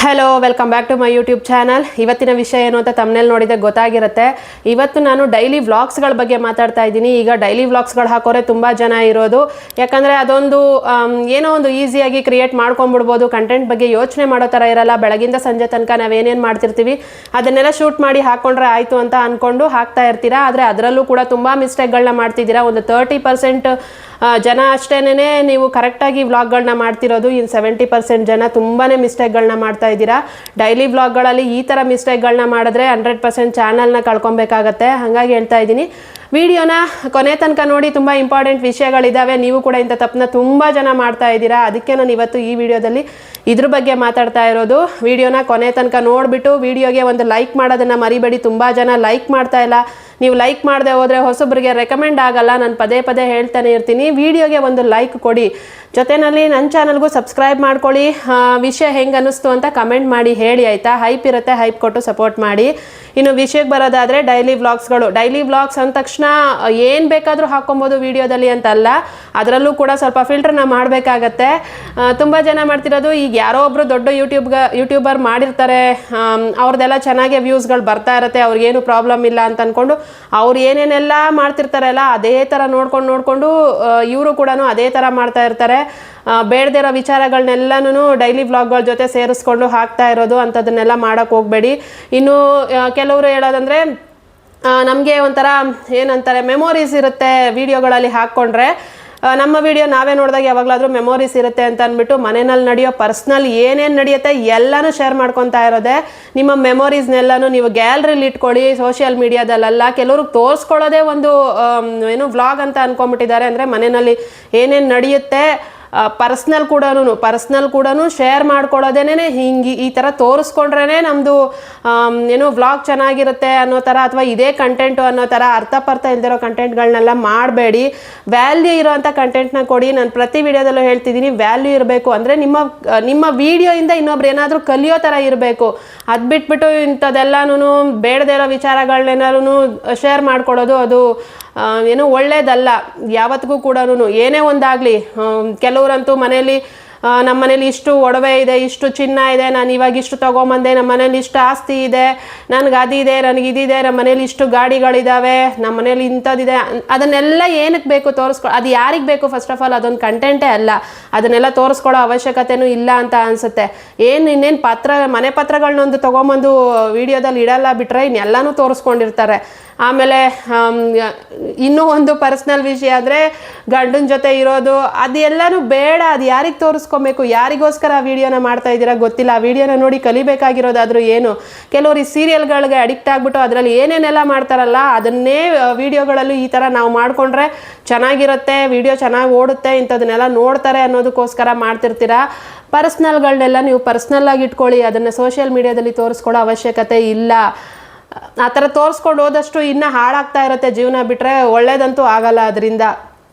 Hello welcome back to my YouTube channel. ಇವತ್ತಿನ ವಿಷಯ ಏನು ಅಂತ ತಮ್ಮನೇಲಿ ನೋಡಿದ್ರೆ ಗೊತ್ತಾಗಿರುತ್ತೆ. ಇವತ್ತು ನಾನು ಡೈಲಿ ವ್ಲಾಗ್ಸ್ಗಳ ಬಗ್ಗೆ ಮಾತಾಡ್ತಾ ಇದ್ದೀನಿ. ಈಗ ಡೈಲಿ ವ್ಲಾಗ್ಸ್ಗಳು ಹಾಕೋರೆ ತುಂಬ ಜನ ಇರೋದು, ಯಾಕಂದರೆ ಅದೊಂದು ಏನೋ ಒಂದು ಈಸಿಯಾಗಿ ಕ್ರಿಯೇಟ್ ಮಾಡ್ಕೊಂಡ್ಬಿಡ್ಬೋದು. ಕಂಟೆಂಟ್ ಬಗ್ಗೆ ಯೋಚನೆ ಮಾಡೋ ಥರ ಇರಲ್ಲ. ಬೆಳಗಿಂದ ಸಂಜೆ ತನಕ ನಾವೇನೇನು ಮಾಡ್ತಿರ್ತೀವಿ ಅದನ್ನೆಲ್ಲ ಶೂಟ್ ಮಾಡಿ ಹಾಕ್ಕೊಂಡ್ರೆ ಆಯಿತು ಅಂತ ಅಂದ್ಕೊಂಡು ಹಾಕ್ತಾ ಇರ್ತೀರಾ. ಆದರೆ ಅದರಲ್ಲೂ ಕೂಡ ತುಂಬ ಮಿಸ್ಟೇಕ್ಗಳನ್ನ ಮಾಡ್ತಿದ್ದೀರಾ. ಒಂದು 30% ಜನ ಅಷ್ಟೇನೆ ನೀವು ಕರೆಕ್ಟಾಗಿ ವ್ಲಾಗ್ಗಳನ್ನ ಮಾಡ್ತಿರೋದು. ಇನ್ನು 70% ಜನ ತುಂಬಾ ಮಿಸ್ಟೇಕ್ಗಳನ್ನ ಮಾಡ್ತಾ ಇದ್ದೀರಾ. ಡೈಲಿ ವ್ಲಾಗ್ಗಳಲ್ಲಿ ಈ ಥರ ಮಿಸ್ಟೇಕ್ಗಳನ್ನ ಮಾಡಿದ್ರೆ 100% ಚಾನಲ್ನ ಕಳ್ಕೊಬೇಕಾಗತ್ತೆ. ಹಾಗಾಗಿ ಹೇಳ್ತಾ ಇದ್ದೀನಿ, ವಿಡಿಯೋನ ಕೊನೆ ತನಕ ನೋಡಿ. ತುಂಬ ಇಂಪಾರ್ಟೆಂಟ್ ವಿಷಯಗಳಿದ್ದಾವೆ. ನೀವು ಕೂಡ ಇಂಥ ತಪ್ಪನ್ನ ತುಂಬ ಜನ ಮಾಡ್ತಾ ಇದ್ದೀರಾ. ಅದಕ್ಕೆ ನಾನು ಇವತ್ತು ಈ ವಿಡಿಯೋದಲ್ಲಿ ಇದ್ರ ಬಗ್ಗೆ ಮಾತಾಡ್ತಾ ಇರೋದು. ವಿಡಿಯೋನ ಕೊನೆ ತನಕ ನೋಡಿಬಿಟ್ಟು ವಿಡಿಯೋಗೆ ಒಂದು ಲೈಕ್ ಮಾಡೋದನ್ನು ಮರಿಬೇಡಿ. ತುಂಬ ಜನ ಲೈಕ್ ಮಾಡ್ತಾ ಇಲ್ಲ. ನೀವು ಲೈಕ್ ಮಾಡದೆ ಹೋದರೆ ಹೊಸೊಬ್ಬರಿಗೆ ರೆಕಮೆಂಡ್ ಆಗಲ್ಲ. ನಾನು ಪದೇ ಪದೇ ಹೇಳ್ತಾನೆ ಇರ್ತೀನಿ, ವಿಡಿಯೋಗೆ ಒಂದು ಲೈಕ್ ಕೊಡಿ. ಜೊತೆಯಲ್ಲಿ ನನ್ನ ಚಾನಲ್ಗೂ ಸಬ್ಸ್ಕ್ರೈಬ್ ಮಾಡ್ಕೊಳ್ಳಿ. ವಿಷಯ ಹೆಂಗೆ ಅನ್ನಿಸ್ತು ಅಂತ ಕಮೆಂಟ್ ಮಾಡಿ ಹೇಳಿ, ಆಯಿತಾ? ಹೈಪ್ ಇರುತ್ತೆ, ಹೈಪ್ ಕೊಟ್ಟು ಸಪೋರ್ಟ್ ಮಾಡಿ. ಇನ್ನು ವಿಷಯಕ್ಕೆ ಬರೋದಾದರೆ ಡೈಲಿ ವ್ಲಾಗ್ಸ್ಗಳು. ಡೈಲಿ ವ್ಲಾಗ್ಸ್ ಅಂದ ತಕ್ಷಣ ಏನು ಬೇಕಾದರೂ ಹಾಕ್ಕೊಬೋದು ವಿಡಿಯೋದಲ್ಲಿ ಅಂತಲ್ಲ, ಅದರಲ್ಲೂ ಕೂಡ ಸ್ವಲ್ಪ ಫಿಲ್ಟರ್ನ ಮಾಡಬೇಕಾಗತ್ತೆ. ತುಂಬ ಜನ ಮಾಡ್ತಿರೋದು, ಈಗ ಯಾರೋ ಒಬ್ಬರು ದೊಡ್ಡ ಯೂಟ್ಯೂಬರ್ ಮಾಡಿರ್ತಾರೆ, ಅವ್ರದ್ದೆಲ್ಲ ಚೆನ್ನಾಗಿ ವ್ಯೂಸ್ಗಳು ಬರ್ತಾ ಇರುತ್ತೆ, ಅವ್ರಿಗೇನು ಪ್ರಾಬ್ಲಮ್ ಇಲ್ಲ ಅಂತ ಅಂದ್ಕೊಂಡು ಅವ್ರು ಏನೇನೆಲ್ಲ ಮಾಡ್ತಿರ್ತಾರಲ್ಲ ಅದೇ ಥರ ನೋಡ್ಕೊಂಡು ಇವರು ಕೂಡ ಅದೇ ಥರ ಮಾಡ್ತಾ ಇರ್ತಾರೆ. ಬೇಡದೇ ಇರೋ ವಿಚಾರಗಳನ್ನೆಲ್ಲನೂ ಡೈಲಿ ವ್ಲಾಗ್ಗಳ ಜೊತೆ ಸೇರಿಸ್ಕೊಂಡು ಹಾಕ್ತಾ ಇರೋದು. ಅಂಥದ್ದನ್ನೆಲ್ಲ ಮಾಡೋಕ್ಕೆ ಹೋಗಬೇಡಿ. ಇನ್ನು ಕೆಲವರು ಹೇಳೋದಂದರೆ, ನಮಗೆ ಒಂಥರ ಏನಂತಾರೆ, ಮೆಮೊರೀಸ್ ಇರುತ್ತೆ ವಿಡಿಯೋಗಳಲ್ಲಿ ಹಾಕ್ಕೊಂಡ್ರೆ. ನಮ್ಮ ವಿಡಿಯೋ ನಾವೇ ನೋಡಿದಾಗ ಯಾವಾಗಲಾದರೂ ಮೆಮೊರೀಸ್ ಇರುತ್ತೆ ಅಂತ ಅಂದ್ಬಿಟ್ಟು ಮನೆಯಲ್ಲಿ ನಡೆಯೋ ಪರ್ಸ್ನಲ್ ಏನೇನು ನಡೆಯುತ್ತೆ ಎಲ್ಲನೂ ಶೇರ್ ಮಾಡ್ಕೊತಾ ಇರೋದೆ. ನಿಮ್ಮ ಮೆಮೊರೀಸ್ನೆಲ್ಲನೂ ನೀವು ಗ್ಯಾಲರಿಲಿ ಇಟ್ಕೊಳ್ಳಿ, ಸೋಷಿಯಲ್ ಮೀಡಿಯಾದಲ್ಲೆಲ್ಲ. ಕೆಲವರು ತೋರಿಸ್ಕೊಳ್ಳೋದೇ ಒಂದು ವ್ಲಾಗ್ ಅಂತ ಅಂದ್ಕೊಂಬಿಟ್ಟಿದ್ದಾರೆ. ಅಂದರೆ ಮನೆಯಲ್ಲಿ ಏನೇನು ನಡೆಯುತ್ತೆ ಪರ್ಸ್ನಲ್ ಕೂಡ ಶೇರ್ ಮಾಡ್ಕೊಳ್ಳೋದೇನೆ ಹಿಂಗೆ ಈ ಥರ ತೋರಿಸ್ಕೊಂಡ್ರೇ ನಮ್ಮದು ವ್ಲಾಗ್ ಚೆನ್ನಾಗಿರುತ್ತೆ ಅನ್ನೋ ಥರ, ಅಥವಾ ಇದೇ ಕಂಟೆಂಟು ಅನ್ನೋ ಥರ ಅರ್ಥಪರ್ಥ ಇಲ್ದಿರೋ ಕಂಟೆಂಟ್ಗಳನ್ನೆಲ್ಲ ಮಾಡಬೇಡಿ. ವ್ಯಾಲ್ಯೂ ಇರೋವಂಥ ಕಂಟೆಂಟ್ನ ಕೊಡಿ. ನಾನು ಪ್ರತಿ ವಿಡಿಯೋದಲ್ಲೂ ಹೇಳ್ತಿದ್ದೀನಿ, ವ್ಯಾಲ್ಯೂ ಇರಬೇಕು. ಅಂದರೆ ನಿಮ್ಮ ವಿಡಿಯೋಯಿಂದ ಇನ್ನೊಬ್ರು ಏನಾದರೂ ಕಲಿಯೋ ಥರ ಇರಬೇಕು. ಅದು ಬಿಟ್ಬಿಟ್ಟು ಇಂಥದ್ದೆಲ್ಲನೂ ಬೇಡದೇ ಇರೋ ವಿಚಾರಗಳನ್ನೆಲ್ಲೂ ಶೇರ್ ಮಾಡ್ಕೊಳ್ಳೋದು ಅದು ಒಳ್ಳೇದಲ್ಲ ಯಾವತ್ತಿಗೂ ಕೂಡ. ಏನೇ ಒಂದಾಗಲಿ, ಕೆಲವರಂತೂ ನಮ್ಮ ಮನೇಲಿ ಇಷ್ಟು ಒಡವೆ ಇದೆ, ಇಷ್ಟು ಚಿನ್ನ ಇದೆ, ನಾನು ಇವಾಗ ಇಷ್ಟು ತೊಗೊಂಬಂದೆ, ನಮ್ಮ ಮನೇಲಿ ಇಷ್ಟು ಆಸ್ತಿ ಇದೆ, ನನಗೆ ಅದಿದೆ, ನನಗೆ ಇದಿದೆ, ನಮ್ಮ ಮನೇಲಿ ಇಷ್ಟು ಗಾಡಿಗಳಿದ್ದಾವೆ, ನಮ್ಮ ಮನೇಲಿ ಇಂಥದ್ದಿದೆ, ಅದನ್ನೆಲ್ಲ ಏನಕ್ಕೆ ಬೇಕು ಅದು ಯಾರಿಗೆ ಬೇಕು? ಫಸ್ಟ್ ಆಫ್ ಆಲ್ ಅದೊಂದು ಕಂಟೆಂಟೇ ಅಲ್ಲ. ಅದನ್ನೆಲ್ಲ ತೋರಿಸ್ಕೊಳ್ಳೋ ಅವಶ್ಯಕತೆನೂ ಇಲ್ಲ ಅಂತ ಅನಿಸುತ್ತೆ. ಇನ್ನೇನು ಮನೆ ಪತ್ರಗಳನ್ನೊಂದು ತೊಗೊಂಬಂದು ವಿಡಿಯೋದಲ್ಲಿ ಇಡಲ್ಲ ಬಿಟ್ಟರೆ ಇನ್ನೆಲ್ಲನೂ ತೋರಿಸ್ಕೊಂಡಿರ್ತಾರೆ. ಆಮೇಲೆ ಇನ್ನೂ ಒಂದು ಪರ್ಸ್ನಲ್ ವಿಷಯ ಅಂದರೆ ಗಂಡನ ಜೊತೆ ಇರೋದು, ಅದೆಲ್ಲನೂ ಬೇಡ. ಅದು ಯಾರಿಗೆ ತೋರಿಸ್ಕೊಬೇಕು? ಯಾರಿಗೋಸ್ಕರ ಆ ವಿಡಿಯೋನ ಮಾಡ್ತಾ ಇದ್ದೀರಾ ಗೊತ್ತಿಲ್ಲ. ಆ ವಿಡಿಯೋನ ನೋಡಿ ಕಲಿಬೇಕಾಗಿರೋದಾದರೂ ಏನು? ಕೆಲವರು ಈ ಸೀರಿಯಲ್ಗಳಿಗೆ ಅಡಿಕ್ಟ್ ಆಗಿಬಿಟ್ಟು ಅದರಲ್ಲಿ ಏನೇನೆಲ್ಲ ಮಾಡ್ತಾರಲ್ಲ ಅದನ್ನೇ ವಿಡಿಯೋಗಳಲ್ಲೂ ಈ ಥರ ನಾವು ಮಾಡಿಕೊಂಡ್ರೆ ಚೆನ್ನಾಗಿರುತ್ತೆ, ವಿಡಿಯೋ ಚೆನ್ನಾಗಿ ಓಡುತ್ತೆ, ಇಂಥದನ್ನೆಲ್ಲ ನೋಡ್ತಾರೆ ಅನ್ನೋದಕ್ಕೋಸ್ಕರ ಮಾಡ್ತಿರ್ತೀರಾ. ಪರ್ಸ್ನಲ್ಗಳನ್ನೆಲ್ಲ ನೀವು ಪರ್ಸ್ನಲ್ಲಾಗಿ ಇಟ್ಕೊಳ್ಳಿ. ಅದನ್ನು ಸೋಷಿಯಲ್ ಮೀಡಿಯಾದಲ್ಲಿ ತೋರಿಸ್ಕೊಳ್ಳೋ ಅವಶ್ಯಕತೆ ಇಲ್ಲ. ಆ ಥರ ತೋರಿಸ್ಕೊಂಡು ಹೋದಷ್ಟು ಇನ್ನೂ ಹಾಳಾಗ್ತಾ ಇರುತ್ತೆ ಜೀವನ, ಬಿಟ್ಟರೆ ಒಳ್ಳೇದಂತೂ ಆಗಲ್ಲ. ಅದರಿಂದ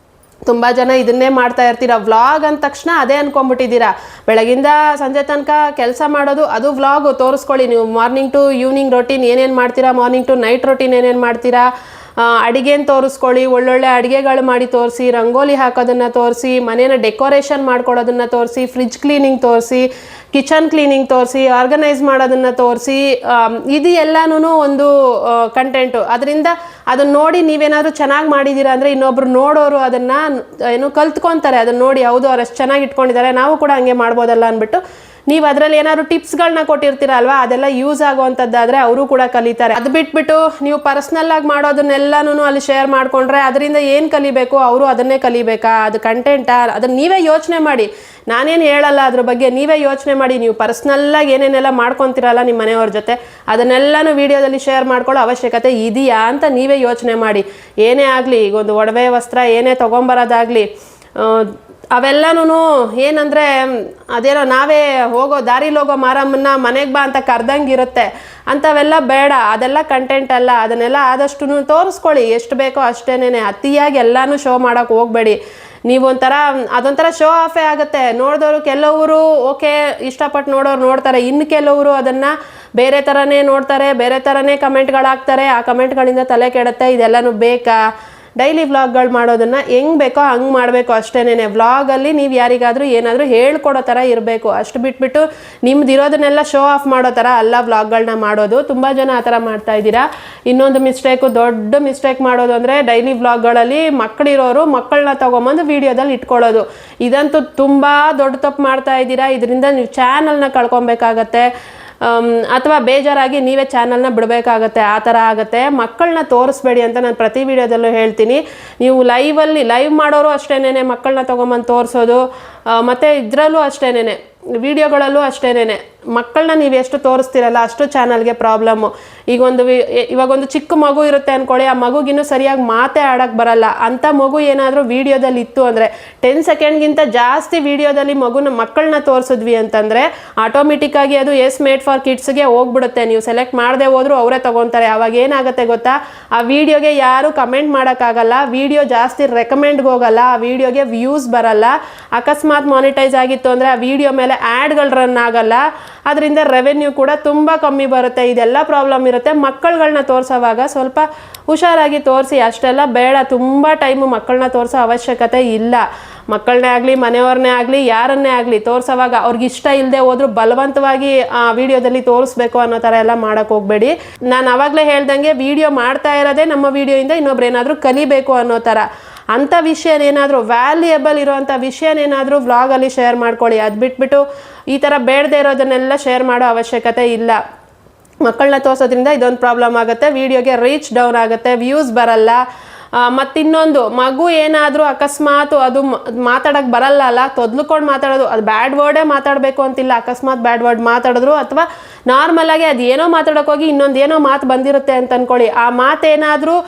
ತುಂಬ ಜನ ಇದನ್ನೇ ಮಾಡ್ತಾ ಇರ್ತೀರಾ. ವ್ಲಾಗ್ ಅಂದ ತಕ್ಷಣ ಅದೇ ಅಂದ್ಕೊಂಬಿಟ್ಟಿದ್ದೀರಾ. ಬೆಳಗಿಂದ ಸಂಜೆ ತನಕ ಕೆಲಸ ಮಾಡೋದು ಅದು ವ್ಲಾಗು. ತೋರಿಸ್ಕೊಳ್ಳಿ. ನೀವು ಮಾರ್ನಿಂಗ್ ಟು ಈವ್ನಿಂಗ್ ರೊಟೀನ್ ಏನೇನು ಮಾಡ್ತೀರಾ, ಮಾರ್ನಿಂಗ್ ಟು ನೈಟ್ ರೊಟೀನ್ ಏನೇನು ಮಾಡ್ತೀರಾ, ಅಡುಗೆನ ತೋರಿಸ್ಕೊಳ್ಳಿ. ಒಳ್ಳೊಳ್ಳೆ ಅಡುಗೆಗಳು ಮಾಡಿ ತೋರಿಸಿ, ರಂಗೋಲಿ ಹಾಕೋದನ್ನು ತೋರಿಸಿ, ಮನೇನ ಡೆಕೋರೇಷನ್ ಮಾಡ್ಕೊಳ್ಳೋದನ್ನು ತೋರಿಸಿ, ಫ್ರಿಜ್ ಕ್ಲೀನಿಂಗ್ ತೋರಿಸಿ, ಕಿಚನ್ ಕ್ಲೀನಿಂಗ್ ತೋರಿಸಿ, ಆರ್ಗನೈಸ್ ಮಾಡೋದನ್ನು ತೋರಿಸಿ. ಇದು ಎಲ್ಲನೂ ಒಂದು ಕಂಟೆಂಟು. ಅದರಿಂದ ಅದನ್ನು ನೋಡಿ ನೀವೇನಾದರೂ ಚೆನ್ನಾಗಿ ಮಾಡಿದ್ದೀರಾ ಅಂದರೆ ಇನ್ನೊಬ್ರು ನೋಡೋರು ಅದನ್ನು ಕಲ್ತ್ಕೊತಾರೆ. ಅದನ್ನು ನೋಡಿ ಹೌದು ಅವ್ರು ಅಷ್ಟು ಚೆನ್ನಾಗಿ ಇಟ್ಕೊಂಡಿದ್ದಾರೆ, ನಾವು ಕೂಡ ಹಂಗೆ ಮಾಡ್ಬೋದಲ್ಲ ಅಂದ್ಬಿಟ್ಟು ನೀವು ಅದರಲ್ಲಿ ಏನಾದ್ರು ಟಿಪ್ಸ್ಗಳನ್ನ ಕೊಟ್ಟಿರ್ತೀರ ಅಲ್ವಾ, ಅದೆಲ್ಲ ಯೂಸ್ ಆಗುವಂಥದ್ದಾದರೆ ಅವರು ಕೂಡ ಕಲಿತಾರೆ. ಅದು ಬಿಟ್ಬಿಟ್ಟು ನೀವು ಪರ್ಸ್ನಲ್ಲಾಗಿ ಮಾಡೋದನ್ನೆಲ್ಲನೂ ಅಲ್ಲಿ ಶೇರ್ ಮಾಡಿಕೊಂಡ್ರೆ ಅದರಿಂದ ಏನು ಕಲಿಬೇಕು? ಅವರು ಅದನ್ನೇ ಕಲಿಬೇಕಾ? ಅದು ಕಂಟೆಂಟಾ? ಅದನ್ನು ನೀವೇ ಯೋಚನೆ ಮಾಡಿ. ನಾನೇನು ಹೇಳಲ್ಲ ಅದ್ರ ಬಗ್ಗೆ, ನೀವೇ ಯೋಚನೆ ಮಾಡಿ. ನೀವು ಪರ್ಸ್ನಲ್ಲಾಗಿ ಏನೇನೆಲ್ಲ ಮಾಡ್ಕೊತೀರಲ್ಲ ನಿಮ್ಮ ಮನೆಯವ್ರ ಜೊತೆ, ಅದನ್ನೆಲ್ಲನೂ ವಿಡಿಯೋದಲ್ಲಿ ಶೇರ್ ಮಾಡ್ಕೊಳ್ಳೋ ಅವಶ್ಯಕತೆ ಇದೆಯಾ ಅಂತ ನೀವೇ ಯೋಚನೆ ಮಾಡಿ. ಏನೇ ಆಗಲಿ, ಈಗ ಒಂದು ಒಡವೆ ವಸ್ತ್ರ ಏನೇ ತೊಗೊಂಬರೋದಾಗಲಿ, ಅವೆಲ್ಲನೂ ಏನಂದರೆ ಅದೇನೋ ನಾವೇ ದಾರಿಲಿ ಹೋಗೋ ಮಾರಮ್ಮನ್ನ ಮನೆಗೆ ಬಾ ಅಂತ ಕರ್ದಂಗಿರುತ್ತೆ. ಅಂಥವೆಲ್ಲ ಬೇಡ. ಅದೆಲ್ಲ ಕಂಟೆಂಟ್ ಅಲ್ಲ. ಅದನ್ನೆಲ್ಲ ಆದಷ್ಟು ತೋರಿಸ್ಕೊಳ್ಳಿ. ಎಷ್ಟು ಬೇಕೋ ಅಷ್ಟೇನೆ. ಅತಿಯಾಗಿ ಎಲ್ಲನೂ ಶೋ ಮಾಡೋಕ್ಕೆ ಹೋಗಬೇಡಿ. ನೀವು ಅದೊಂಥರ ಶೋ ಆಫೇ ಆಗುತ್ತೆ. ನೋಡಿದವರು ಕೆಲವರು ಓಕೆ ಇಷ್ಟಪಟ್ಟು ನೋಡೋರು ನೋಡ್ತಾರೆ, ಇನ್ನು ಕೆಲವರು ಅದನ್ನು ಬೇರೆ ಥರನೇ ನೋಡ್ತಾರೆ, ಬೇರೆ ಥರನೇ ಕಮೆಂಟ್ಗಳಾಗ್ತಾರೆ. ಆ ಕಮೆಂಟ್ಗಳಿಂದ ತಲೆ ಕೆಡುತ್ತೆ. ಇದೆಲ್ಲನೂ ಬೇಕಾ? ಡೈಲಿ ವ್ಲಾಗ್ಗಳು ಮಾಡೋದನ್ನು ಹೆಂಗೆ ಬೇಕೋ ಹಂಗೆ ಮಾಡಬೇಕು ಅಷ್ಟೇನೆ. ವ್ಲಾಗಲ್ಲಿ ನೀವು ಯಾರಿಗಾದರೂ ಏನಾದರೂ ಹೇಳ್ಕೊಡೋ ಥರ ಇರಬೇಕು. ಅಷ್ಟು ಬಿಟ್ಬಿಟ್ಟು ನಿಮ್ದು ಇರೋದನ್ನೆಲ್ಲ ಶೋ ಆಫ್ ಮಾಡೋ ಥರ ಅಲ್ಲ ವ್ಲಾಗ್ಗಳನ್ನ ಮಾಡೋದು. ತುಂಬ ಜನ ಆ ಥರ ಮಾಡ್ತಾ ಇದ್ದೀರಾ. ಇನ್ನೊಂದು ಮಿಸ್ಟೇಕು, ದೊಡ್ಡ ಮಿಸ್ಟೇಕ್ ಮಾಡೋದು ಅಂದರೆ ಡೈಲಿ ವ್ಲಾಗ್ಗಳಲ್ಲಿ ಮಕ್ಕಳಿರೋರು ಮಕ್ಕಳನ್ನ ತೊಗೊಂಬಂದು ವೀಡಿಯೋದಲ್ಲಿ ಇಟ್ಕೊಳ್ಳೋದು. ಇದಂತೂ ತುಂಬ ದೊಡ್ಡ ತಪ್ಪು ಮಾಡ್ತಾ ಇದ್ದೀರಾ. ಇದರಿಂದ ನೀವು ಚಾನಲ್ನ ಕಳ್ಕೊಬೇಕಾಗತ್ತೆ, ಅಥವಾ ಬೇಜಾರಾಗಿ ನೀವೇ ಚಾನಲ್ನ ಬಿಡಬೇಕಾಗತ್ತೆ. ಆ ಥರ ಆಗುತ್ತೆ. ಮಕ್ಕಳನ್ನ ತೋರಿಸ್ಬೇಡಿ ಅಂತ ನಾನು ಪ್ರತಿ ವಿಡಿಯೋದಲ್ಲೂ ಹೇಳ್ತೀನಿ. ನೀವು ಲೈವ್ ಮಾಡೋರು ಅಷ್ಟೇನೆ ಮಕ್ಕಳನ್ನ ತೊಗೊಂಬಂದು ತೋರಿಸೋದು, ಮತ್ತು ಇದರಲ್ಲೂ ಅಷ್ಟೇನೆ, ವಿಡಿಯೋಗಳಲ್ಲೂ ಅಷ್ಟೇನೆ ಮಕ್ಕಳನ್ನ ನೀವು ಎಷ್ಟು ತೋರಿಸ್ತೀರಲ್ಲ ಅಷ್ಟು ಚಾನಲ್ಗೆ ಪ್ರಾಬ್ಲಮ್ಮು. ಇವಾಗೊಂದು ಚಿಕ್ಕ ಮಗು ಇರುತ್ತೆ ಅಂದ್ಕೊಳ್ಳಿ, ಆ ಮಗುಗಿನ್ನೂ ಸರಿಯಾಗಿ ಮಾತೇ ಆಡೋಕ್ಕೆ ಬರಲ್ಲ. ಅಂಥ ಮಗು ಏನಾದರೂ ವೀಡಿಯೋದಲ್ಲಿ ಇತ್ತು ಅಂದರೆ 10 ಸೆಕೆಂಡ್ಗಿಂತ ಜಾಸ್ತಿ ವೀಡಿಯೋದಲ್ಲಿ ಮಕ್ಕಳನ್ನ ತೋರಿಸಿದ್ವಿ ಅಂತಂದರೆ ಆಟೋಮೆಟಿಕ್ಕಾಗಿ ಅದು ಎಸ್ ಮೇಡ್ ಫಾರ್ ಕಿಡ್ಸ್ಗೆ ಹೋಗ್ಬಿಡುತ್ತೆ. ನೀವು ಸೆಲೆಕ್ಟ್ ಮಾಡದೆ ಹೋದರೂ ಅವರೇ ತೊಗೊತಾರೆ. ಅವಾಗ ಏನಾಗುತ್ತೆ ಗೊತ್ತಾ, ಆ ವಿಡಿಯೋಗೆ ಯಾರು ಕಮೆಂಟ್ ಮಾಡೋಕ್ಕಾಗಲ್ಲ, ವಿಡಿಯೋ ಜಾಸ್ತಿ ರೆಕಮೆಂಡ್ಗೆ ಹೋಗಲ್ಲ, ಆ ವಿಡಿಯೋಗೆ ವ್ಯೂಸ್ ಬರಲ್ಲ. ಅಕಸ್ಮಾತ್ ಮಾನಿಟೈಸ್ ಆಗಿತ್ತು ಅಂದರೆ ಆ ವಿಡಿಯೋ ಮೇಲೆ ಆ್ಯಡ್ಗಳು ರನ್ ಆಗಲ್ಲ. ಅದರಿಂದ ರೆವೆನ್ಯೂ ಕೂಡ ತುಂಬ ಕಮ್ಮಿ ಬರುತ್ತೆ. ಇದೆಲ್ಲ ಪ್ರಾಬ್ಲಮ್ ಇರುತ್ತೆ. ಮಕ್ಕಳುಗಳನ್ನ ತೋರಿಸೋವಾಗ ಸ್ವಲ್ಪ ಹುಷಾರಾಗಿ ತೋರಿಸಿ, ಅಷ್ಟೆಲ್ಲ ಬೇಡ. ತುಂಬ ಟೈಮು ಮಕ್ಕಳನ್ನ ತೋರಿಸೋ ಅವಶ್ಯಕತೆ ಇಲ್ಲ. ಮಕ್ಕಳನ್ನೇ ಆಗಲಿ ಮನೆಯವ್ರನ್ನೇ ಆಗಲಿ ಯಾರನ್ನೇ ಆಗಲಿ ತೋರಿಸೋವಾಗ ಅವ್ರಿಗೆ ಇಷ್ಟ ಇಲ್ಲದೆ ಹೋದ್ರೂ ಬಲವಂತವಾಗಿ ಆ ವಿಡಿಯೋದಲ್ಲಿ ತೋರಿಸ್ಬೇಕು ಅನ್ನೋ ಥರ ಎಲ್ಲ ಮಾಡೋಕ್ಕೆ ಹೋಗಬೇಡಿ. ನಾನು ಆವಾಗಲೇ ಹೇಳ್ದಂಗೆ ವಿಡಿಯೋ ಮಾಡ್ತಾ ಇರೋದೇ ನಮ್ಮ ವಿಡಿಯೋಯಿಂದ ಇನ್ನೊಬ್ರು ಏನಾದರೂ ಕಲಿಬೇಕು ಅನ್ನೋ ಥರ. ಅಂಥ ವಿಷಯನೇನಾದರೂ ವ್ಯಾಲ್ಯೂಯಬಲ್ ಇರೋವಂಥ ವಿಷಯನೇನಾದರೂ ವ್ಲಾಗಲ್ಲಿ ಶೇರ್ ಮಾಡ್ಕೊಳ್ಳಿ. ಅದು ಬಿಟ್ಬಿಟ್ಟು ಈ ಥರ ಬೇಡದೇ ಇರೋದನ್ನೆಲ್ಲ ಶೇರ್ ಮಾಡೋ ಅವಶ್ಯಕತೆ ಇಲ್ಲ. ಮಕ್ಕಳನ್ನ ತೋರಿಸೋದ್ರಿಂದ ಇದೊಂದು ಪ್ರಾಬ್ಲಮ್ ಆಗುತ್ತೆ, ವಿಡಿಯೋಗೆ ರೀಚ್ ಡೌನ್ ಆಗುತ್ತೆ, ವ್ಯೂಸ್ ಬರಲ್ಲ. ಮತ್ತಿನ್ನೊಂದು, ಮಗು ಏನಾದರೂ ಅಕಸ್ಮಾತ್ ಅದು ಮಾತಾಡೋಕ್ಕೆ ಬರಲ್ಲ ಅಲ್ಲ, ತೊದ್ಲುಕೊಂಡು ಮಾತಾಡೋದು, ಅದು ಬ್ಯಾಡ್ ವರ್ಡೇ ಮಾತಾಡಬೇಕು ಅಂತಿಲ್ಲ. ಅಕಸ್ಮಾತ್ ಬ್ಯಾಡ್ ವರ್ಡ್ ಮಾತಾಡಿದ್ರು ಅಥವಾ ನಾರ್ಮಲಾಗಿ ಅದು ಏನೋ ಮಾತಾಡೋಕ್ಕೋಗಿ ಇನ್ನೊಂದು ಏನೋ ಮಾತು ಬಂದಿರುತ್ತೆ ಅಂತ ಅಂದ್ಕೊಳ್ಳಿ. ಆ ಮಾತೇನಾದರೂ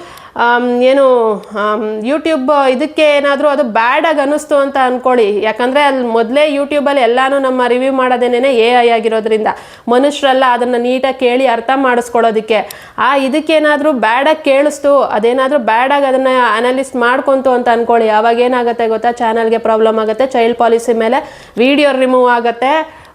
ಯೂಟ್ಯೂಬ್ ಇದಕ್ಕೆ ಏನಾದರೂ ಅದು ಬ್ಯಾಡಾಗಿ ಅನ್ನಿಸ್ತು ಅಂತ ಅಂದ್ಕೊಳ್ಳಿ. ಯಾಕಂದರೆ ಅಲ್ಲಿ ಮೊದಲೇ ಯೂಟ್ಯೂಬಲ್ಲಿ ಎಲ್ಲನೂ ನಮ್ಮ ರಿವ್ಯೂ ಮಾಡೋದೇನೇ AI ಆಗಿರೋದ್ರಿಂದ ಮನುಷ್ಯರೆಲ್ಲ ಅದನ್ನು ನೀಟಾಗಿ ಕೇಳಿ ಅರ್ಥ ಮಾಡಿಸ್ಕೊಳ್ಳೋದಕ್ಕೆ. ಇದಕ್ಕೇನಾದರೂ ಬ್ಯಾಡಾಗಿ ಕೇಳಿಸ್ತು, ಅದೇನಾದರೂ ಬ್ಯಾಡಾಗಿ ಅದನ್ನು ಅನಾಲಿಸ್ ಮಾಡ್ಕೊಂತು ಅಂತ ಅಂದ್ಕೊಳ್ಳಿ. ಅವಾಗ ಏನಾಗುತ್ತೆ ಗೊತ್ತಾ, ಚಾನಲ್ಗೆ ಪ್ರಾಬ್ಲಮ್ ಆಗುತ್ತೆ, ಚೈಲ್ಡ್ ಪಾಲಿಸಿ ಮೇಲೆ ವಿಡಿಯೋ ರಿಮೂವ್ ಆಗುತ್ತೆ.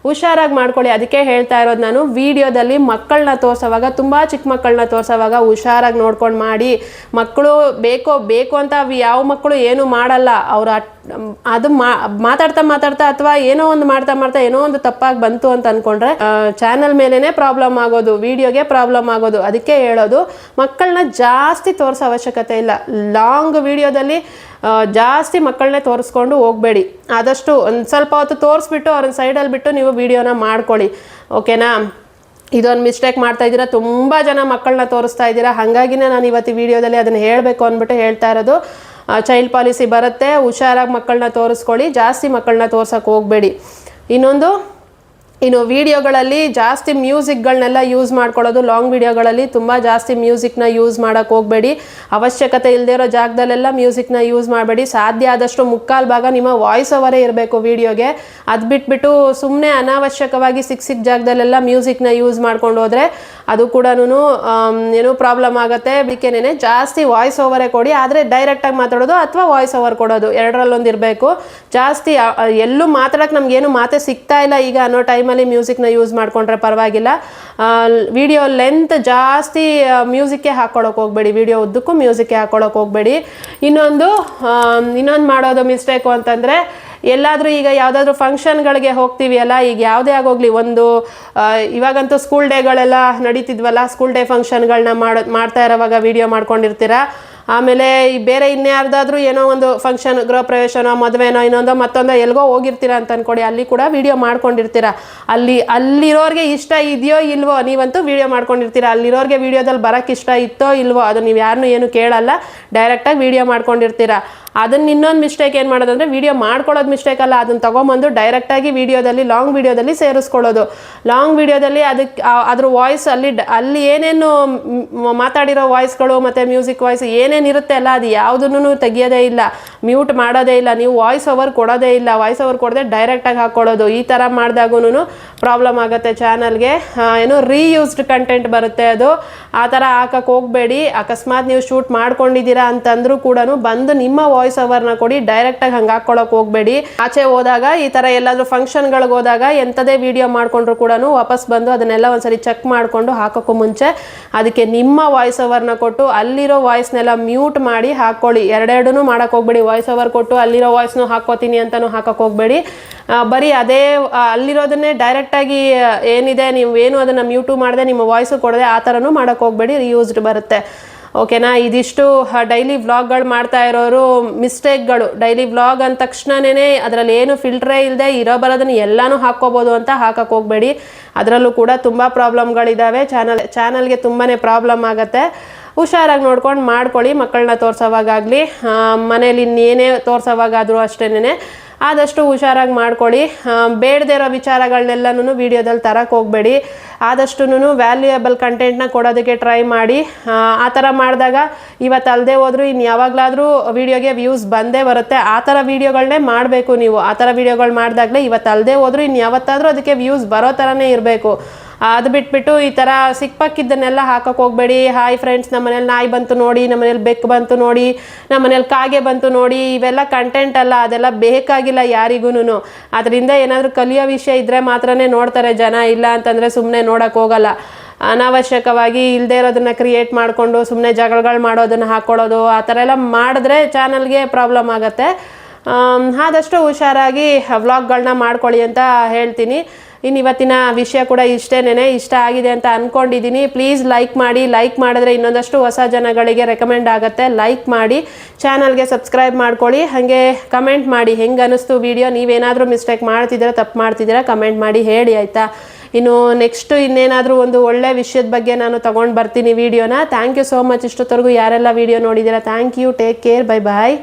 ಹುಷಾರಾಗಿ ಮಾಡ್ಕೊಳ್ಳಿ. ಅದಕ್ಕೆ ಹೇಳ್ತಾ ಇರೋದು ನಾನು, ವಿಡಿಯೋದಲ್ಲಿ ಮಕ್ಕಳನ್ನ ತೋರಿಸೋವಾಗ, ತುಂಬ ಚಿಕ್ಕ ಮಕ್ಕಳನ್ನ ತೋರಿಸೋವಾಗ ಹುಷಾರಾಗಿ ನೋಡ್ಕೊಂಡು ಮಾಡಿ. ಮಕ್ಕಳು ಬೇಕು ಅಂತ ಯಾವ ಮಕ್ಕಳು ಏನೂ ಮಾಡಲ್ಲ. ಅವರು ಅದು ಮಾತಾಡ್ತಾ ಅಥವಾ ಏನೋ ಒಂದು ಮಾಡ್ತಾ ಏನೋ ಒಂದು ತಪ್ಪಾಗಿ ಬಂತು ಅಂತ ಅಂದ್ಕೊಂಡ್ರೆ ಚಾನಲ್ ಮೇಲೇ ಪ್ರಾಬ್ಲಮ್ ಆಗೋದು, ವಿಡಿಯೋಗೆ ಪ್ರಾಬ್ಲಮ್ ಆಗೋದು. ಅದಕ್ಕೆ ಹೇಳೋದು, ಮಕ್ಕಳನ್ನ ಜಾಸ್ತಿ ತೋರಿಸೋ ಅವಶ್ಯಕತೆ ಇಲ್ಲ. ಲಾಂಗ್ ವಿಡಿಯೋದಲ್ಲಿ ಜಾಸ್ತಿ ಮಕ್ಕಳನ್ನೇ ತೋರಿಸ್ಕೊಂಡು ಹೋಗಬೇಡಿ. ಆದಷ್ಟು ಒಂದು ಸ್ವಲ್ಪ ಹೊತ್ತು ತೋರಿಸ್ಬಿಟ್ಟು ಅವ್ರನ್ನ ಸೈಡಲ್ಲಿ ಬಿಟ್ಟು ನೀವು ವಿಡಿಯೋನ ಮಾಡ್ಕೊಳ್ಳಿ. ಓಕೆನಾ? ಇದೊಂದು ಮಿಸ್ಟೇಕ್ ಮಾಡ್ತಾ ಇದ್ದೀರಾ. ತುಂಬ ಜನ ಮಕ್ಕಳನ್ನ ತೋರಿಸ್ತಾ ಇದ್ದೀರಾ. ಹಾಗಾಗಿನೇ ನಾನು ಇವತ್ತು ವಿಡಿಯೋದಲ್ಲಿ ಅದನ್ನು ಹೇಳಬೇಕು ಅಂದ್ಬಿಟ್ಟು ಹೇಳ್ತಾ ಇರೋದು. ಚೈಲ್ಡ್ ಪಾಲಿಸಿ ಬರುತ್ತೆ, ಹುಷಾರಾಗಿ ಮಕ್ಕಳನ್ನ ತೋರಿಸ್ಕೊಳ್ಳಿ, ಜಾಸ್ತಿ ಮಕ್ಕಳನ್ನ ತೋರ್ಸೋಕೆ ಹೋಗಬೇಡಿ. ಇನ್ನು ವಿಡಿಯೋಗಳಲ್ಲಿ ಜಾಸ್ತಿ ಮ್ಯೂಸಿಕ್ಗಳನ್ನೆಲ್ಲ ಯೂಸ್ ಮಾಡ್ಕೊಳ್ಳೋದು. ಲಾಂಗ್ ವಿಡಿಯೋಗಳಲ್ಲಿ ತುಂಬ ಜಾಸ್ತಿ ಮ್ಯೂಸಿಕ್ನ ಯೂಸ್ ಮಾಡೋಕ್ಕೆ ಹೋಗಬೇಡಿ. ಅವಶ್ಯಕತೆ ಇಲ್ಲದೆ ಇರೋ ಜಾಗದಲ್ಲೆಲ್ಲ ಮ್ಯೂಸಿಕ್ನ ಯೂಸ್ ಮಾಡಬೇಡಿ. ಸಾಧ್ಯ ಆದಷ್ಟು ಮುಕ್ಕಾಲು ಭಾಗ ನಿಮ್ಮ ವಾಯ್ಸ್ ಓವರೇ ಇರಬೇಕು ವಿಡಿಯೋಗೆ. ಅದು ಬಿಟ್ಬಿಟ್ಟು ಸುಮ್ಮನೆ ಅನಾವಶ್ಯಕವಾಗಿ ಸಿಕ್ಕ ಜಾಗದಲ್ಲೆಲ್ಲ ಮ್ಯೂಸಿಕ್ನ ಯೂಸ್ ಮಾಡ್ಕೊಂಡು ಹೋದರೆ ಅದು ಕೂಡ ಏನೋ ಪ್ರಾಬ್ಲಮ್ ಆಗುತ್ತೆ. ಅದಕ್ಕೇನೆ ಜಾಸ್ತಿ ವಾಯ್ಸ್ ಓವರೇ ಕೊಡಿ. ಆದರೆ ಡೈರೆಕ್ಟಾಗಿ ಮಾತಾಡೋದು ಅಥವಾ ವಾಯ್ಸ್ ಓವರ್ ಕೊಡೋದು, ಎರಡರಲ್ಲೊಂದು ಇರಬೇಕು. ಜಾಸ್ತಿ ಎಲ್ಲೂ ಮಾತಾಡೋಕ್ಕೆ ನಮಗೇನು ಮಾತೇ ಸಿಗ್ತಾ ಇಲ್ಲ ಈಗ ಅನ್ನೋ ಟೈಮಲ್ಲಿ ಮ್ಯೂಸಿಕ್ನ ಯೂಸ್ ಮಾಡ್ಕೊಂಡ್ರೆ ಪರವಾಗಿಲ್ಲ. ವಿಡಿಯೋ ಲೆಂತ್ ಜಾಸ್ತಿ ಮ್ಯೂಸಿಕ್ಗೆ ಹಾಕ್ಕೊಳ್ಳೋಕೆ ಹೋಗಬೇಡಿ. ವಿಡಿಯೋ ಉದ್ದಕ್ಕೂ ಮ್ಯೂಸಿಕ್ಗೆ ಹಾಕ್ಕೊಳ್ಳೋಕೆ ಹೋಗಬೇಡಿ. ಇನ್ನೊಂದು ಮಾಡೋದು ಮಿಸ್ಟೇಕು ಅಂತಂದರೆ, ಎಲ್ಲಾದರೂ ಈಗ ಯಾವುದಾದ್ರೂ ಫಂಕ್ಷನ್ಗಳಿಗೆ ಹೋಗ್ತೀವಿ ಅಲ್ಲ, ಈಗ ಯಾವುದೇ ಆಗೋಗಲಿ, ಇವಾಗಂತೂ ಸ್ಕೂಲ್ ಡೇಗಳೆಲ್ಲ ನಡೀತಿದ್ವಲ್ಲ, ಸ್ಕೂಲ್ ಡೇ ಫಂಕ್ಷನ್ಗಳನ್ನ ಮಾಡ್ತಾ ಇರೋವಾಗ ವಿಡಿಯೋ ಮಾಡ್ಕೊಂಡಿರ್ತೀರ. ಆಮೇಲೆ ಬೇರೆ ಇನ್ಯಾರ್ದಾದ್ರೂ ಏನೋ ಒಂದು ಫಂಕ್ಷನ್, ಗೃಹ ಪ್ರವೇಶನೋ ಮದುವೆನೋ ಇನ್ನೊಂದೋ ಮತ್ತೊಂದೋ ಎಲ್ಗೋ ಹೋಗಿರ್ತೀರ ಅಂತ ಅಂದ್ಕೊಡಿ, ಅಲ್ಲಿ ಕೂಡ ವಿಡಿಯೋ ಮಾಡ್ಕೊಂಡಿರ್ತೀರ. ಅಲ್ಲಿರೋರಿಗೆ ಇಷ್ಟ ಇದೆಯೋ ಇಲ್ವೋ, ನೀವಂತೂ ವಿಡಿಯೋ ಮಾಡ್ಕೊಂಡಿರ್ತೀರ. ಅಲ್ಲಿರೋರಿಗೆ ವಿಡಿಯೋದಲ್ಲಿ ಬರೋಕ್ಕೆ ಇಷ್ಟ ಇತ್ತೋ ಇಲ್ವೋ ಅದು ನೀವು ಯಾರನ್ನೂ ಏನು ಕೇಳಲ್ಲ, ಡೈರೆಕ್ಟಾಗಿ ವಿಡಿಯೋ ಮಾಡ್ಕೊಂಡಿರ್ತೀರ. ಅದನ್ನು ಇನ್ನೊಂದು ಮಿಸ್ಟೇಕ್ ಏನು ಮಾಡೋದಂದರೆ, ವಿಡಿಯೋ ಮಾಡ್ಕೊಳ್ಳೋದು ಮಿಸ್ಟೇಕ್ ಅಲ್ಲ, ಅದನ್ನು ತೊಗೊಂಬಂದು ಡೈರೆಕ್ಟಾಗಿ ವಿಡಿಯೋದಲ್ಲಿ ಲಾಂಗ್ ವಿಡಿಯೋದಲ್ಲಿ ಸೇರಿಸ್ಕೊಳ್ಳೋದು. ಲಾಂಗ್ ವಿಡಿಯೋದಲ್ಲಿ ಅದ್ರ ವಾಯ್ಸ್ ಅಲ್ಲಿ ಏನೇನು ಮಾತಾಡಿರೋ ವಾಯ್ಸ್ಗಳು ಮತ್ತು ಮ್ಯೂಸಿಕ್ ವಾಯ್ಸ್ ಏನೇನಿರುತ್ತೆ ಅಲ್ಲ, ಅದು ಯಾವುದನ್ನು ತೆಗಿಯೋದೇ ಇಲ್ಲ, ಮ್ಯೂಟ್ ಮಾಡೋದೇ ಇಲ್ಲ, ನೀವು ವಾಯ್ಸ್ ಓವರ್ ಕೊಡೋದೇ ಇಲ್ಲ. ವಾಯ್ಸ್ ಓವರ್ ಕೊಡದೆ ಡೈರೆಕ್ಟಾಗಿ ಹಾಕ್ಕೊಳ್ಳೋದು. ಈ ಥರ ಮಾಡಿದಾಗೂ ಪ್ರಾಬ್ಲಮ್ ಆಗುತ್ತೆ ಚಾನಲ್ಗೆ. ರೀಯೂಸ್ಡ್ ಕಂಟೆಂಟ್ ಬರುತ್ತೆ, ಅದು ಆ ಥರ ಹಾಕಕ್ಕೆ ಹೋಗಬೇಡಿ. ಅಕಸ್ಮಾತ್ ನೀವು ಶೂಟ್ ಮಾಡ್ಕೊಂಡಿದ್ದೀರಾ ಅಂತಂದ್ರೂ ಕೂಡ ಬಂದು ನಿಮ್ಮ ವಾಯ್ಸ್ ಓವರ್ನ ಕೊಡಿ, ಡೈರೆಕ್ಟಾಗಿ ಹಂಗೆ ಹಾಕ್ಕೊಳ್ಳೋಕೆ ಹೋಗಬೇಡಿ. ಆಚೆ ಹೋದಾಗ ಈ ಥರ ಎಲ್ಲಾದರೂ ಫಂಕ್ಷನ್ಗಳಿಗೆ ಹೋದಾಗ ಎಂಥದೇ ವಿಡಿಯೋ ಮಾಡಿಕೊಂಡ್ರು ಕೂಡ ವಾಪಸ್ ಬಂದು ಅದನ್ನೆಲ್ಲ ಒಂದ್ಸರಿ ಚೆಕ್ ಮಾಡಿಕೊಂಡು ಹಾಕೋಕ್ಕೂ ಮುಂಚೆ ಅದಕ್ಕೆ ನಿಮ್ಮ ವಾಯ್ಸ್ ಓವರ್ನ ಕೊಟ್ಟು ಅಲ್ಲಿರೋ ವಾಯ್ಸ್ನೆಲ್ಲ ಮ್ಯೂಟ್ ಮಾಡಿ ಹಾಕ್ಕೊಳ್ಳಿ. ಎರಡೆರಡೂ ಮಾಡೋಕ್ಕೆ ಹೋಗ್ಬೇಡಿ. ವಾಯ್ಸ್ ಓವರ್ ಕೊಟ್ಟು ಅಲ್ಲಿರೋ ವಾಯ್ಸ್ನು ಹಾಕೋತೀನಿ ಅಂತಲೂ ಹಾಕೋಕ್ಕೆ ಹೋಗಬೇಡಿ. ಬರೀ ಅದೇ ಅಲ್ಲಿರೋದನ್ನೇ ಡೈರೆಕ್ಟಾಗಿ ಏನಿದೆ ನೀವು ಏನು ಅದನ್ನು ಮ್ಯೂಟು ಮಾಡದೆ ನಿಮ್ಮ ವಾಯ್ಸು ಕೊಡದೆ ಆ ಥರನೂ ಮಾಡೋಕ್ಕೆ ಹೋಗಬೇಡಿ, ರಿಯೂಸ್ಡ್ ಬರುತ್ತೆ. ಓಕೆನಾ? ಇದಿಷ್ಟು ಡೈಲಿ ವ್ಲಾಗ್ಗಳು ಮಾಡ್ತಾ ಇರೋರು ಮಿಸ್ಟೇಕ್ಗಳು. ಡೈಲಿ ವ್ಲಾಗ್ ಅಂದ ತಕ್ಷಣವೇ ಅದರಲ್ಲಿ ಏನು ಫಿಲ್ಟ್ರೇ ಇಲ್ಲದೆ ಇರೋ ಬರೋದನ್ನು ಎಲ್ಲನೂ ಹಾಕ್ಕೋಬೋದು ಅಂತ ಹಾಕಕ್ಕೆ ಹೋಗಬೇಡಿ. ಅದರಲ್ಲೂ ಕೂಡ ತುಂಬ ಪ್ರಾಬ್ಲಮ್ಗಳಿದ್ದಾವೆ. ಚಾನಲ್ಗೆ ತುಂಬಾ ಪ್ರಾಬ್ಲಮ್ ಆಗುತ್ತೆ. ಹುಷಾರಾಗಿ ನೋಡ್ಕೊಂಡು ಮಾಡ್ಕೊಳ್ಳಿ. ಮಕ್ಕಳನ್ನ ತೋರಿಸೋವಾಗಲಿ ಮನೇಲಿ ಇನ್ನೇನೇ ತೋರಿಸೋವಾಗಾದರೂ ಅಷ್ಟೇನೆ ಆದಷ್ಟು ಹುಷಾರಾಗಿ ಮಾಡ್ಕೊಳ್ಳಿ. ಬೇಡದೇ ಇರೋ ವಿಚಾರಗಳನ್ನೆಲ್ಲನೂ ವೀಡಿಯೋದಲ್ಲಿ ತರಕ್ಕೆ ಹೋಗಬೇಡಿ. ಆದಷ್ಟು ವ್ಯಾಲ್ಯೂಯಬಲ್ ಕಂಟೆಂಟ್ನ ಕೊಡೋದಕ್ಕೆ ಟ್ರೈ ಮಾಡಿ. ಆ ಥರ ಮಾಡಿದಾಗ ಇವತ್ತು ಅಲ್ಲದೆ ಹೋದರೂ ಇನ್ನು ಯಾವಾಗಲಾದರೂ ವೀಡಿಯೋಗೆ ವ್ಯೂಸ್ ಬಂದೇ ಬರುತ್ತೆ. ಆ ಥರ ವೀಡಿಯೋಗಳನ್ನೇ ಮಾಡಬೇಕು ನೀವು. ಆ ಥರ ವೀಡಿಯೋಗಳು ಮಾಡಿದಾಗಲೇ ಇವತ್ತು ಅಲ್ಲದೆ ಹೋದರೂ ಇನ್ನು ಯಾವತ್ತಾದರೂ ಅದಕ್ಕೆ ವ್ಯೂಸ್ ಬರೋ ಥರನೇ ಇರಬೇಕು. ಅದು ಬಿಟ್ಬಿಟ್ಟು ಈ ಥರ ಸಿಕ್ಪಕ್ಕಿದ್ದನ್ನೆಲ್ಲ ಹಾಕೋಕೆ ಹೋಗಬೇಡಿ. ಹಾಯ್ ಫ್ರೆಂಡ್ಸ್, ನಮ್ಮ ಮನೇಲಿ ನಾಯಿ ಬಂತು ನೋಡಿ, ನಮ್ಮ ಮನೇಲಿ ಬೆಕ್ಕು ಬಂತು ನೋಡಿ, ನಮ್ಮ ಮನೇಲಿ ಕಾಗೆ ಬಂತು ನೋಡಿ, ಇವೆಲ್ಲ ಕಂಟೆಂಟ್ ಅಲ್ಲ. ಅದೆಲ್ಲ ಬೇಕಾಗಿಲ್ಲ ಯಾರಿಗೂ. ಅದರಿಂದ ಏನಾದರೂ ಕಲಿಯೋ ವಿಷಯ ಇದ್ದರೆ ಮಾತ್ರನೇ ನೋಡ್ತಾರೆ ಜನ, ಇಲ್ಲ ಅಂತಂದರೆ ಸುಮ್ಮನೆ ನೋಡೋಕ್ಕೆ ಹೋಗಲ್ಲ. ಅನಾವಶ್ಯಕವಾಗಿ ಇಲ್ಲದೆ ಇರೋದನ್ನು ಕ್ರಿಯೇಟ್ ಮಾಡಿಕೊಂಡು ಸುಮ್ಮನೆ ಜಗಳಗಳು ಮಾಡೋದನ್ನು ಹಾಕ್ಕೊಳ್ಳೋದು ಆ ಥರ ಎಲ್ಲ ಮಾಡಿದ್ರೆ ಚಾನಲ್ಗೆ ಪ್ರಾಬ್ಲಮ್ ಆಗುತ್ತೆ. ಆದಷ್ಟು ಹುಷಾರಾಗಿ ವ್ಲಾಗ್ಗಳನ್ನ ಮಾಡ್ಕೊಳ್ಳಿ ಅಂತ ಹೇಳ್ತೀನಿ. ಇನ್ನು ಇವತ್ತಿನ ವಿಷಯ ಕೂಡ ಇಷ್ಟೇನೆ. ಇಷ್ಟ ಆಗಿದೆ ಅಂತ ಅಂದ್ಕೊಂಡಿದ್ದೀನಿ. ಪ್ಲೀಸ್ ಲೈಕ್ ಮಾಡಿ. ಲೈಕ್ ಮಾಡಿದ್ರೆ ಇನ್ನೊಂದಷ್ಟು ಹೊಸ ಜನಗಳಿಗೆ ರೆಕಮೆಂಡ್ ಆಗುತ್ತೆ. ಲೈಕ್ ಮಾಡಿ, ಚಾನಲ್ಗೆ ಸಬ್ಸ್ಕ್ರೈಬ್ ಮಾಡ್ಕೊಳ್ಳಿ. ಹಾಗೆ ಕಮೆಂಟ್ ಮಾಡಿ ಹೆಂಗೆ ಅನ್ನಿಸ್ತು ವಿಡಿಯೋ. ನೀವೇನಾದರೂ ಮಿಸ್ಟೇಕ್ ಮಾಡ್ತಿದ್ದೀರಾ, ತಪ್ಪು ಮಾಡ್ತಿದ್ದೀರಾ, ಕಮೆಂಟ್ ಮಾಡಿ ಹೇಳಿ, ಆಯಿತಾ? ಇನ್ನು ನೆಕ್ಸ್ಟು ಇನ್ನೇನಾದರೂ ಒಂದು ಒಳ್ಳೆ ವಿಷಯದ ಬಗ್ಗೆ ನಾನು ತೊಗೊಂಡು ಬರ್ತೀನಿ ವಿಡಿಯೋನ. Thank you so much. ಇಷ್ಟೊತ್ತವರೆಗೂ ಯಾರೆಲ್ಲ ವಿಡಿಯೋ ನೋಡಿದ್ದೀರಾ thank you. Take care. Bye bye.